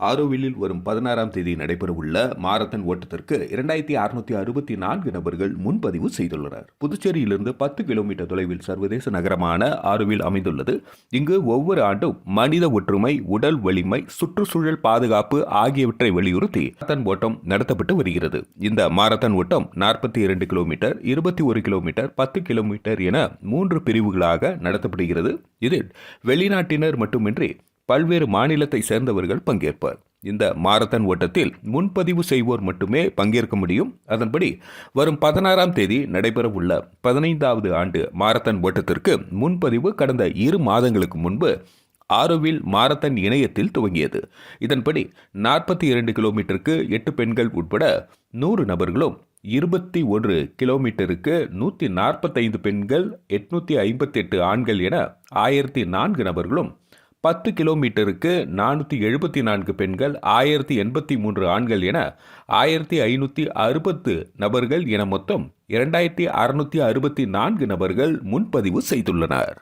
ஆரோவில்லில் வரும் 16ஆம் தேதி நடைபெறவுள்ள மாரத்தான் ஓட்டத்திற்கு 2664 நபர்கள் முன்பதிவு செய்துள்ளனர். புதுச்சேரியிலிருந்து 10 கிலோமீட்டர் தொலைவில் சர்வதேச நகரமான ஆரோவில் அமைந்துள்ளது. இங்கு ஒவ்வொரு ஆண்டும் மனித ஒற்றுமை, உடல் வலிமை, சுற்றுச்சூழல் பாதுகாப்பு ஆகியவற்றை வலியுறுத்தி மாரத்தான் ஓட்டம் நடத்தப்பட்டு வருகிறது. இந்த மாரத்தான் ஓட்டம் 42 கிலோமீட்டர், 21 கிலோமீட்டர், 10 கிலோமீட்டர் என 3 பிரிவுகளாக நடத்தப்படுகிறது. இதில் வெளிநாட்டினர் மட்டுமின்றி பல்வேறு மாநிலத்தை சேர்ந்தவர்கள் பங்கேற்பர். இந்த மாரத்தான் ஓட்டத்தில் முன்பதிவு செய்வோர் மட்டுமே பங்கேற்க முடியும். அதன்படி வரும் 16ஆம் தேதி நடைபெறவுள்ள 15வது ஆண்டு மாரத்தான் ஓட்டத்திற்கு முன்பதிவு கடந்த 2 மாதங்களுக்கு முன்பு ஆரோவில் மாரத்தான் இணையத்தில் துவங்கியது. இதன்படி 42 கிலோமீட்டருக்கு 8 பெண்கள் உட்பட 100 நபர்களும், 21 கிலோமீட்டருக்கு 145 பெண்கள், 858 ஆண்கள் என 1004 நபர்களும், 10 கிலோமீட்டருக்கு 474 பெண்கள், 1083 ஆண்கள் என 1560 நபர்கள் என மொத்தம் 2664 நபர்கள் முன்பதிவு செய்துள்ளனர்.